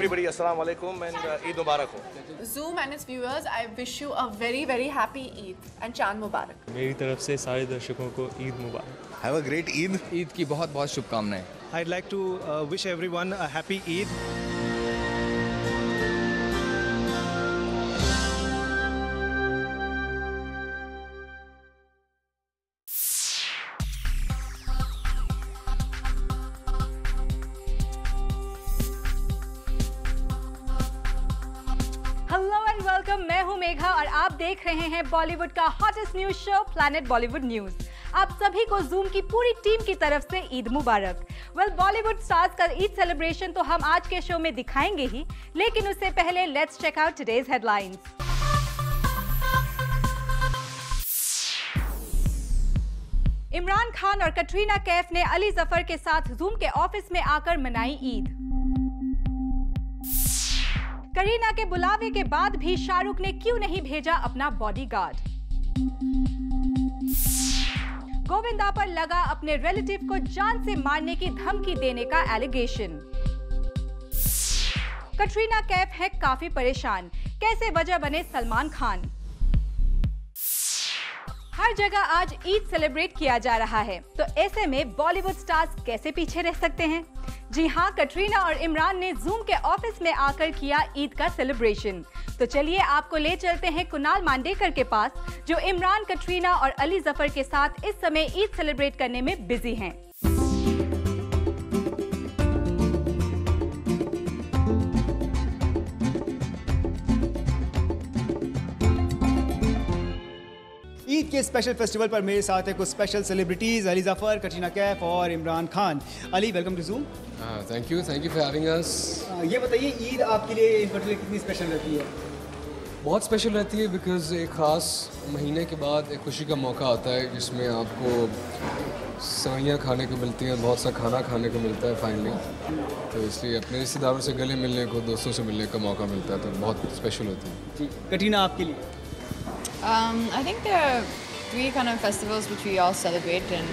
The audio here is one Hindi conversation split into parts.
everybody, Assalamu alaikum and Eid Mubarak ho. Zoom and its viewers, I wish you a very, very happy Eid and Chand Mubarak. मेरी तरफ से सारे दर्शकों को ईद मुबारक. Have a great Eid. Eid की बहुत बहुत शुभकामनाएं. I'd like to wish everyone a happy Eid. मैं हूं मेघा और आप देख रहे हैं बॉलीवुड का hottest news show planet Bollywood news. आप सभी को जूम की पूरी टीम की तरफ से ईद मुबारक. बॉलीवुड स्टार्स का ईद सेलिब्रेशन तो हम आज के शो में दिखाएंगे ही, लेकिन उससे पहले let's check out today's headlines. Imran Khan और कटरीना कैफ ने अली जफर के साथ जूम के ऑफिस में आकर मनाई ईद. करीना के बुलावे के बाद भी शाहरुख ने क्यों नहीं भेजा अपना बॉडीगार्ड. गोविंदा पर लगा अपने रिलेटिव को जान से मारने की धमकी देने का एलिगेशन. कटरीना कैफ है काफी परेशान, कैसे वजह बने सलमान खान. हर जगह आज ईद सेलिब्रेट किया जा रहा है, तो ऐसे में बॉलीवुड स्टार्स कैसे पीछे रह सकते हैं. जी हां, कटरीना और इमरान ने जूम के ऑफिस में आकर किया ईद का सेलिब्रेशन. तो चलिए आपको ले चलते हैं कुणाल मांडेकर के पास, जो इमरान, कटरीना और अली जफर के साथ इस समय ईद सेलिब्रेट करने में बिजी हैं. ईद के स्पेशल फेस्टिवल पर मेरे साथ है कुछ स्पेशल सेलिब्रिटीज, अली जफर, कटरीना कैफ और Imran Khan. Ali, welcome to Zoom. Thank you for having us. ये बताइए, ईद आपके लिए इन पर्टिकुलर कितनी स्पेशल रहती है? बहुत स्पेशल रहती है बिकॉज एक ख़ास महीने के बाद एक खुशी का मौका आता है जिसमें आपको सवैयाँ खाने को मिलती हैं, बहुत सा खाना खाने को मिलता है फाइनली. तो इसलिए अपने रिश्तेदारों से गले मिलने को, दोस्तों से मिलने का मौका मिलता है, तो बहुत स्पेशल होती है. जी, कटरीना आपके लिए? I think there are three kind of festivals which we all celebrate and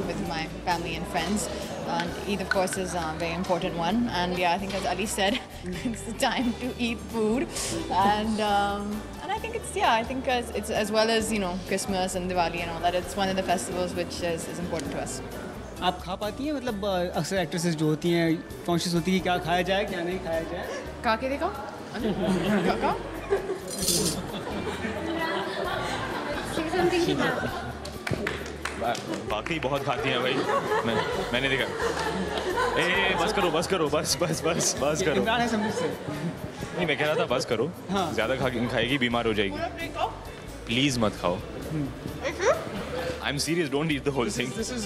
with my family and friends. Eid, of course, is a very important one. And yeah, I think as Ali said, it's the time to eat food. And I think it's as well as, you know, Christmas and Diwali and all that. It's one of the festivals which is important to us. आप खा पाती हैं? मतलब अक्सर एक्ट्रेसेस जो होती हैं कॉन्शियस होती है कि क्या खाया जाए क्या नहीं खाया जाए. Kake देखो? Kaka? वाकई बहुत खाती हैं भाई. मैंने देखा. बस करो इमरान है समझ से. नहीं, मैं कह रहा था बस करो. हाँ. ज़्यादा खाएगी बीमार हो जाएगी. प्लीज़ मत खाओ. I'm serious, don't eat the whole thing. This is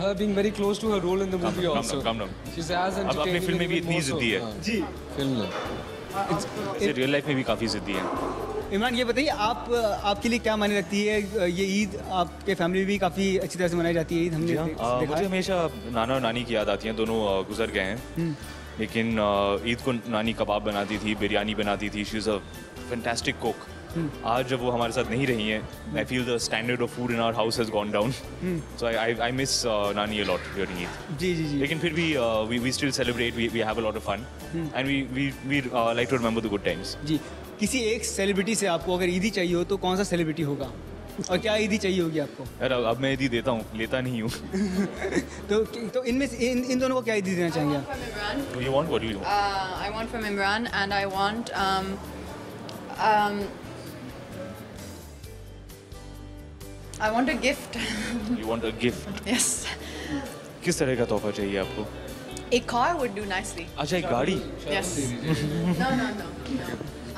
her being very close to her role in the movie also. Calm down. She's as entertaining. अब अपनी फिल्म में भी इतनी जिद्दी है. जी. फिल्म में. रियल लाइफ में भी काफ़ी जिद्दी है. इमरान, ये बताइए, आपके लिए क्या मायने रखती है ये ईद? आपके फैमिली भी काफ़ी अच्छी तरह से मनाई जाती है ईद. हमने मुझे हमेशा नाना और नानी की याद आती है. दोनों गुजर गए हैं, लेकिन ईद को नानी कबाब बनाती थी, बिरयानी बनाती थी. She is a fantastic cook. आज जब वो हमारे साथ नहीं रही हैं, I feel the standard of food in our house has gone down. So I miss Nani a lot during Eid. जी. लेकिन फिर भी we still celebrate, we have a lot of fun and we like to remember the good times. जी, किसी एक सेलिब्रिटी से आपको अगर ईदी चाहिए हो तो कौन सा सेलिब्रिटी होगा और क्या ईदी चाहिए होगी आपको? यार अब मैं ईदी देता हूँ, लेता नहीं हूँ. तो इनमें से इन दोनों को क्या ईदी देना चाहेंगे आप? You want what do you want? I want from Imran and I want a gift. You want a gift? Yes. किस तरह का तोहफा चाहिए आपको? A car would do nicely. अच्छा, एक गाड़ी? Yes. No.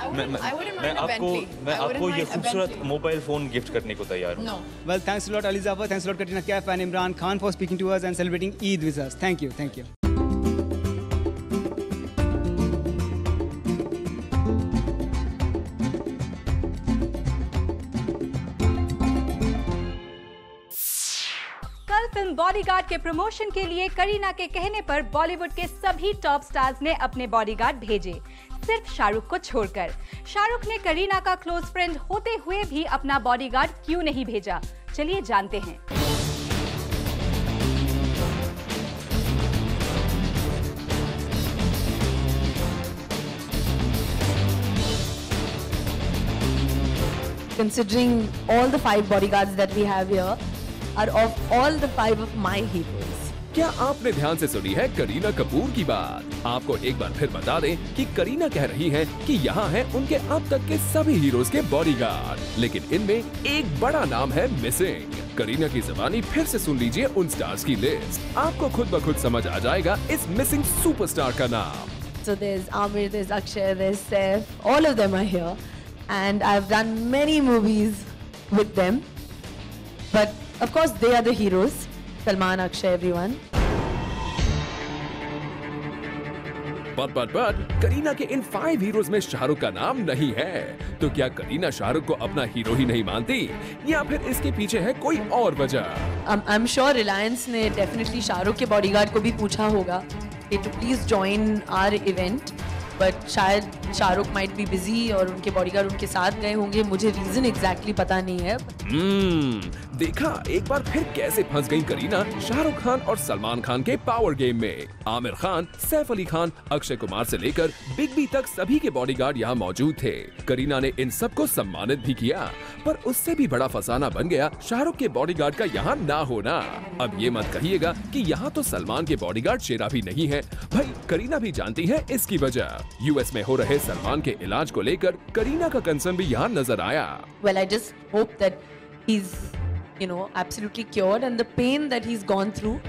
I wouldn't mind a Bentley. मैं आपको ये खूबसूरत मोबाइल फ़ोन गिफ्ट करने को तैयार हूँ. No. Well, thanks a lot Ali Zafar, thanks a lot Katrina Kaif and Imran Khan for speaking to us and celebrating Eid with us. Thank you. कल फिल्म बॉडीगार्ड के प्रमोशन के लिए करीना के कहने पर बॉलीवुड के सभी टॉप स्टार्स ने अपने बॉडीगार्ड भेजे, सिर्फ शाहरुख को छोड़कर. शाहरुख ने करीना का क्लोज फ्रेंड होते हुए भी अपना बॉडीगार्ड क्यों नहीं भेजा, चलिए जानते हैं. considering all the 5 bodyguards that we have here are of all the 5 of my heroes. क्या आपने ध्यान से सुनी है करीना कपूर की बात? आपको एक बार फिर बता दें कि करीना कह रही हैं कि यहाँ हैं उनके अब तक के सभी हीरोज के बॉडीगार्ड, लेकिन इनमें एक बड़ा नाम है मिसिंग। करीना की ज़बानी फिर से सुन लीजिए उन स्टार्स की लिस्ट, आपको खुद ब खुद समझ आ जाएगा इस मिसिंग सुपरस्टार का नाम। So there's Amir, there's Akshay, there's Saif, all of them are here, and I've done many movies with them. But of course they are the heroes, Salman, Akshay, everyone. but Kareena के इन 5 हीरोज में शाहरुख का नाम नहीं है, तो क्या करीना शाहरुख को अपना हीरो ही नहीं मानती या फिर इसके पीछे है कोई और वजह? I'm sure Reliance ने definitely शाहरुख के बॉडीगार्ड को भी पूछा होगा कि to please join our event, but शायद शाहरुख might be busy और उनके बॉडीगार्ड उनके साथ गए होंगे, मुझे रीजन एग्जैक्टली पता नहीं है। देखा एक बार फिर कैसे फंस गई करीना शाहरुख खान और सलमान खान के पावर गेम में। आमिर खान, सैफ अली खान, अक्षय कुमार से लेकर बिग बी तक सभी के बॉडीगार्ड यहाँ मौजूद थे। करीना ने इन सबको सम्मानित भी किया, पर उससे भी बड़ा फसाना बन गया शाहरुख के बॉडीगार्ड का यहाँ ना होना। अब ये मत कहिएगा कि यहाँ तो सलमान के बॉडीगार्ड शेरा भी नहीं है, भाई करीना भी जानती है इसकी वजह। यूएस में हो रहे सलमान के इलाज को लेकर करीना का कंसर्न भी यहाँ नजर आया। Well, I just hope that he's, you know, absolutely cured, and the pain that he's gone through,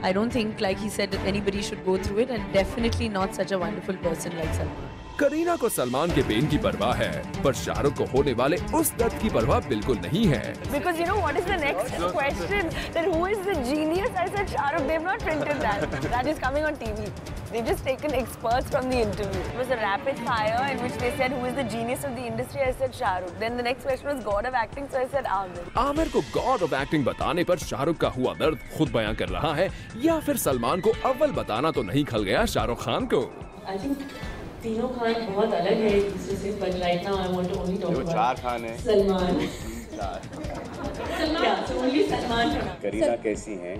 I don't think, like he said, that anybody should go through it, and definitely not such a wonderful person like Salman. Kareena को सलमान के पेन की परवाह है, पर शाहरुख को होने वाले उस दर्द की परवाह बिल्कुल नहीं है। Because you know what is the next question? That who is the genius? I said Shahrukh. They've not printed that. That is coming on TV. They've just taken experts from the interview. It was a rapid fire in which they said who is the genius of the industry. I said Shahrukh. Then the next question was God of acting, so I said Amir. Aamir को गॉड ऑफ एक्टिंग बताने पर शाहरुख का हुआ दर्द खुद बयां कर रहा है, या फिर सलमान को अव्वल बताना तो नहीं खल गया शाहरुख खान को? I think तीनों खान बहुत अलग है एक दूसरे से, but right now I want to only talk about 4 Khan है सलमान। करीना कैसी हैं?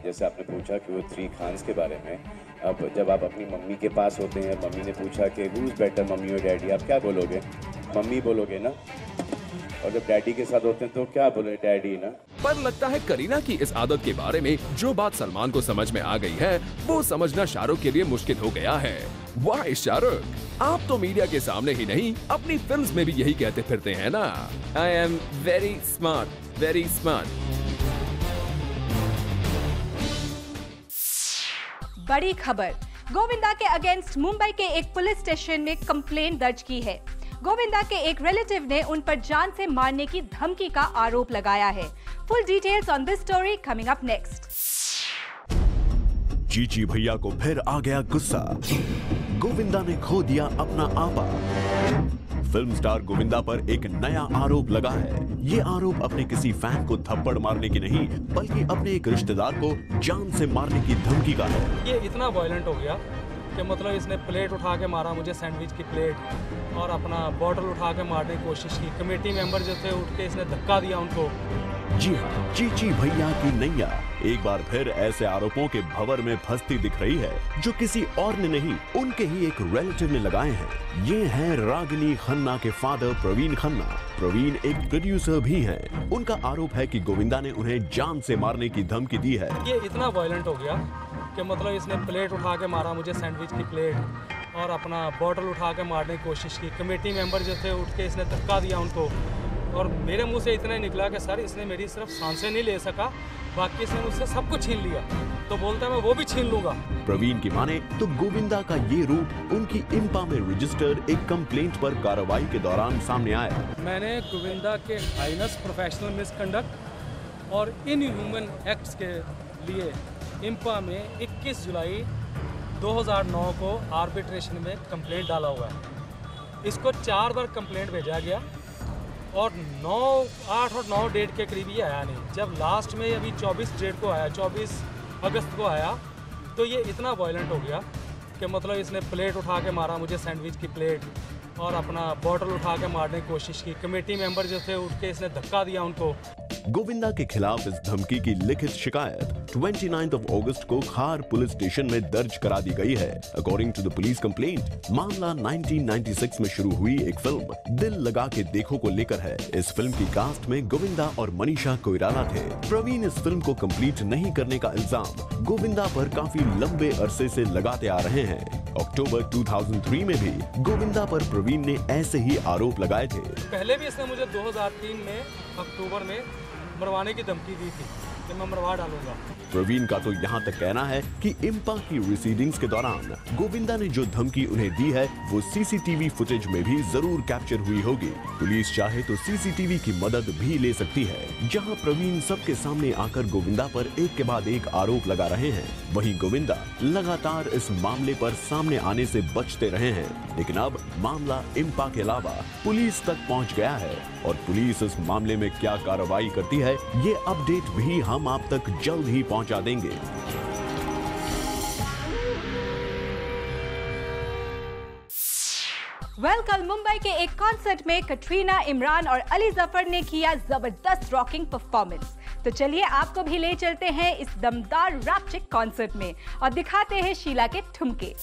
जैसे आपने पूछा कि वो 3 खान्स के बारे में, अब जब आप अपनी मम्मी के पास होते हैं, मम्मी ने पूछा कि हु इज बेटर, मम्मी और डैडी, आप क्या बोलोगे? मम्मी बोलोगे ना? और जब डैडी के साथ होते हैं तो क्या बोले? डैडी ना। पर लगता है करीना की इस आदत के बारे में जो बात सलमान को समझ में आ गई है, वो समझना शाहरुख के लिए मुश्किल हो गया है। वाह शाहरुख, आप तो मीडिया के सामने ही नहीं अपनी फिल्म्स में भी यही कहते फिरते हैं ना, I am very smart, very smart. बड़ी खबर, गोविंदा के अगेंस्ट मुंबई के एक पुलिस स्टेशन में कंप्लेंट दर्ज की है। गोविंदा के एक रिलेटिव ने उन पर जान से मारने की धमकी का आरोप लगाया है। Full details on this story coming up next. Chichi भैया को फिर आ गया गुस्सा, गोविंदा ने खो दिया अपना आपा। फिल्म स्टार गोविंदा पर एक नया आरोप लगा है। ये आरोप अपने किसी फैन को थप्पड़ मारने की नहीं, बल्कि अपने एक रिश्तेदार को जान से मारने की धमकी का है। ये इतना वायलेंट हो गया कि मतलब इसने प्लेट उठा के मारा मुझे, सैंडविच की प्लेट, और अपना बॉटल उठा के मारने की कोशिश की। कमेटी मेंबर जो थे उठ के इसने धक्का दिया उनको। जी हाँ, चीची भैया की नैया एक बार फिर ऐसे आरोपों के भंवर में फंसती दिख रही है, जो किसी और ने नहीं, उनके ही एक रिलेटिव ने लगाए हैं। ये हैं रागिनी खन्ना के फादर प्रवीण खन्ना। प्रवीण एक प्रोड्यूसर भी हैं। उनका आरोप है कि गोविंदा ने उन्हें जान से मारने की धमकी दी है। ये इतना वायलेंट हो गया कि मतलब इसने प्लेट उठा के मारा मुझे, सैंडविच की प्लेट, और अपना बॉटल उठा के मारने की कोशिश की। कमेटी मेंबर जो थे उठ के इसने धक्का दिया उनको, और मेरे मुंह से इतना ही निकला कि सर इसने मेरी सिर्फ सांसें नहीं ले सका, बाकी इसने मुझसे सब कुछ छीन लिया। तो बोलता है मैं वो भी छीन लूंगा। प्रवीण की माने तो गोविंदा का ये रूप उनकी इम्पा में रजिस्टर्ड एक कंप्लेंट पर कार्रवाई के दौरान सामने आया। मैंने गोविंदा के हाइनेस प्रोफेशनल मिसकंडक्ट और इनह्यूमन एक्ट्स के लिए इम्पा में 21 जुलाई 2009 को आर्बिट्रेशन में कंप्लेंट डाला हुआ है। इसको 4 बार कंप्लेंट भेजा गया और 8 और 9 डेट के करीब ये आया नहीं। जब लास्ट में अभी 24 डेट को आया, 24 अगस्त को आया, तो ये इतना वायलेंट हो गया कि मतलब इसने प्लेट उठा के मारा मुझे, सैंडविच की प्लेट, और अपना बॉटल उठा के मारने की कोशिश की। कमेटी मेंबर जो थे उठ के इसने धक्का दिया उनको। गोविंदा के खिलाफ इस धमकी की लिखित शिकायत 29 अगस्त को खार पुलिस स्टेशन में दर्ज करा दी गई है। According to the police complaint, मामला 1996 में शुरू हुई एक फिल्म दिल लगा के देखो को लेकर है। इस फिल्म की कास्ट में गोविंदा और मनीषा कोइराला थे। प्रवीण इस फिल्म को कंप्लीट नहीं करने का इल्जाम गोविंदा पर काफी लंबे अरसे से लगाते आ रहे हैं। अक्टूबर 2003 में भी गोविंदा पर प्रवीण ने ऐसे ही आरोप लगाए थे। पहले भी इसने मुझे 2003 में अक्टूबर में मरवाने की धमकी दी थी कि मैं मरवा डालूंगा। प्रवीण का तो यहाँ तक कहना है कि इम्पा की रिसीडिंग्स के दौरान गोविंदा ने जो धमकी उन्हें दी है वो सीसीटीवी फुटेज में भी जरूर कैप्चर हुई होगी। पुलिस चाहे तो सीसीटीवी की मदद भी ले सकती है, जहाँ प्रवीण सबके सामने आकर गोविंदा पर एक के बाद एक आरोप लगा रहे हैं। वहीं गोविंदा लगातार इस मामले पर सामने आने से बचते रहे हैं, लेकिन अब मामला इम्पा के अलावा पुलिस तक पहुँच गया है और पुलिस इस मामले में क्या कार्रवाई करती है ये अपडेट भी हम आप तक जल्द ही पहुंचा देंगे। कल मुंबई के एक कॉन्सर्ट में कटरीना, इमरान और अली जफर ने किया जबरदस्त रॉकिंग परफॉर्मेंस। तो चलिए आपको भी ले चलते हैं इस दमदार रैप्चिक कॉन्सर्ट में और दिखाते हैं शीला के ठुमके।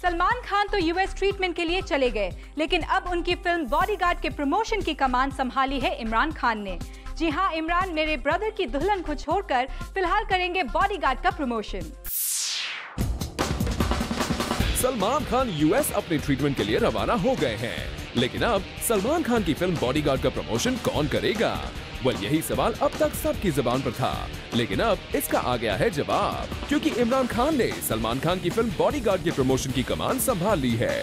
सलमान खान तो यूएस ट्रीटमेंट के लिए चले गए, लेकिन अब उनकी फिल्म बॉडीगार्ड के प्रमोशन की कमान संभाली है इमरान खान ने। जी हां, इमरान मेरे ब्रदर की दुल्हन को छोड़कर फिलहाल करेंगे बॉडीगार्ड का प्रमोशन। सलमान खान यूएस अपने ट्रीटमेंट के लिए रवाना हो गए हैं, लेकिन अब सलमान खान की फिल्म बॉडीगार्ड का प्रमोशन कौन करेगा? वेल यही सवाल अब तक सबकी जुबान पर था, लेकिन अब इसका आ गया है जवाब, क्योंकि इमरान खान ने सलमान खान की फिल्म बॉडीगार्ड के प्रमोशन की कमान संभाल ली है।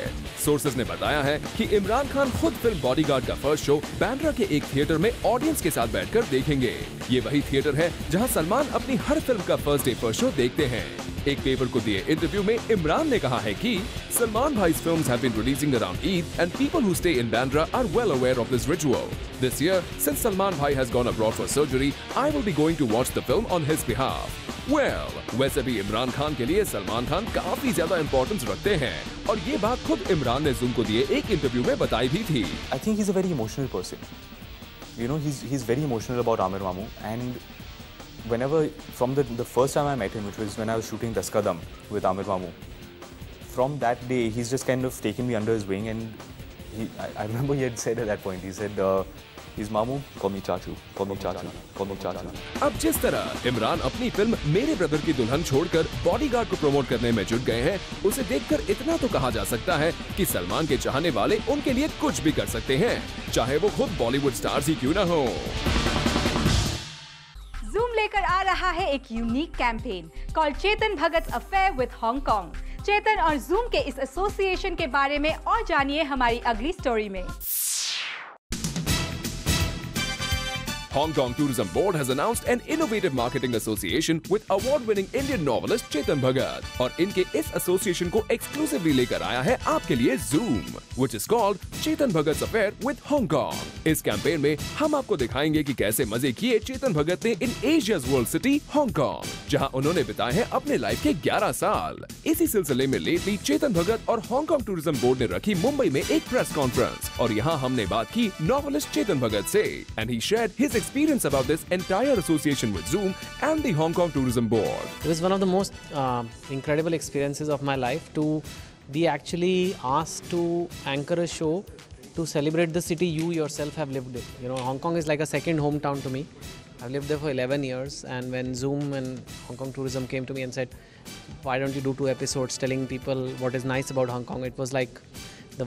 सोर्सेज ने बताया है कि इमरान खान खुद फिल्म बॉडीगार्ड का फर्स्ट शो बांद्रा के एक थिएटर में ऑडियंस के साथ बैठकर देखेंगे। ये वही थिएटर है जहां सलमान अपनी हर फिल्म का फर्स्ट डे फर्स्ट शो देखते हैं। एक पेपर को दिए इंटरव्यू में इमरान ने कहा है कि Salman Bhai's films have been releasing around Eid and people who stay in Bandra are well aware of this ritual. This year, since Salman Bhai has gone abroad for surgery, I will be going to watch the film on his behalf. Well, वैसे भी इमरान खान के लिए सलमान खान काफी ज्यादा इम्पोर्टेंस रखते हैं और ये बात खुद इमरान ने Zoom को दिए एक इंटरव्यू में बताई भी थी। I think he's a very emotional person. You know, he's very emotional about Aamir Mamu, and whenever from the first time I met him, which was when I was shooting Das Kadam with Aamir Mamu, from that day he's just kind of taken me under his wing, and I remember he had said at that point, he said, he's Mamu, call me Chachu, call me Chachu, call me Chachu. अब जिस तरह इमरान अपनी फिल्म मेरे ब्रदर की दुल्हन छोड़कर बॉडीगार्ड को प्रमोट करने में जुट गए हैं, उसे देखकर इतना तो कहा जा सकता है कि सलमान के चाहने वाले उनके लिए कुछ भी कर सकते हैं, चाहे वो खुद बॉलीवुड स्टार्स ही क्यों न हो। Zoom लेकर आ रहा है एक unique campaign called Chetan Bhagat affair with Hong Kong. Chetan और Zoom के इस एसोसिएशन के बारे में और जानिए हमारी अगली स्टोरी में। Hong Kong Tourism Board has announced an innovative marketing association with award-winning Indian novelist Chetan Bhagat, और इनके इस एसोसिएशन को एक्सक्लूसिवली लेकर आया है आपके लिए Zoom, which is called Chetan Bhagat's Affair with Hong Kong। इस कैंपेन में हम आपको दिखाएंगे कि कैसे मजे किए चेतन भगत ने इन एशियाज वर्ल्ड सिटी हांगकांग, जहां उन्होंने बिताए हैं अपने लाइफ के 11 साल। इसी सिलसिले में लेटली चेतन भगत और हांगकांग टूरिज्म बोर्ड ने रखी मुंबई में एक प्रेस कॉन्फ्रेंस, और यहाँ हमने बात की नॉवेलिस्ट चेतन भगत से, and he shared his experience about this entire association with Zoom and the Hong Kong Tourism Board. It was one of the most incredible experiences of my life to be actually asked to anchor a show to celebrate the city you yourself have lived in. You know, Hong Kong is like a second hometown to me. I've lived there for 11 years, and when Zoom and Hong Kong Tourism came to me and said, why don't you do 2 episodes telling people what is nice about Hong Kong, it was like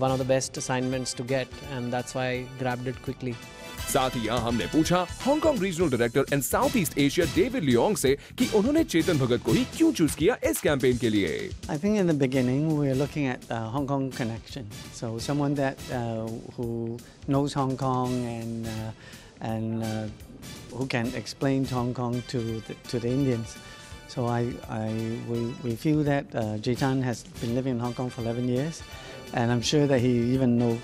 one of the best assignments to get, and that's why I grabbed it quickly. साथ ही यहाँ हमने पूछा Hong Kong regional director and south east Asia David Leong से कि उन्होंने चेतन भगत को ही क्यों चूज किया इस कैंपेन के लिए। I think in the beginning we were looking at Hong Kong connection, so someone that who knows Hong Kong and who can explain Hong Kong to the Indians. So we feel that Chetan has been living in Hong Kong for 11 years, and I'm sure that he even know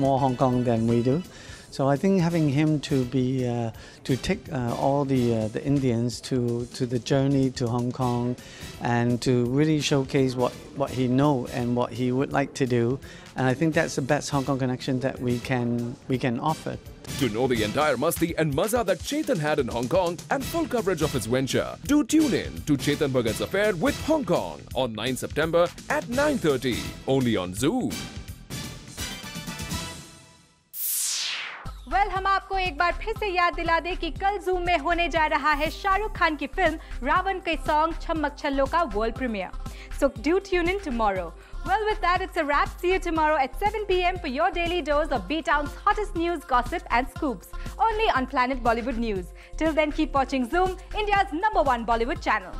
more Hong Kong than we do. So I think having him to take all the Indians to the journey to Hong Kong, and to really showcase what he know and what he would like to do, and I think that's the best Hong Kong connection that we can offer. To know the entire masti and maza that Chetan had in Hong Kong and full coverage of his venture, do tune in to Chetan Bhagat's Affair with Hong Kong on 9 September at 9:30 only on Zoom. हम आपको एक बार फिर से याद दिला दें कि कल Zoom में होने जा रहा है शाहरुख खान की फिल्म रावण के सॉन्ग छम्मक छल्लो का world premiere. So do tune in tomorrow. Well, with that, it's a wrap. See you tomorrow at 7 p.m. for your daily dose of B-Town's hottest news, gossip and scoops. Only on Planet Bollywood News. Till then, keep watching Zoom, India's #1 Bollywood channel.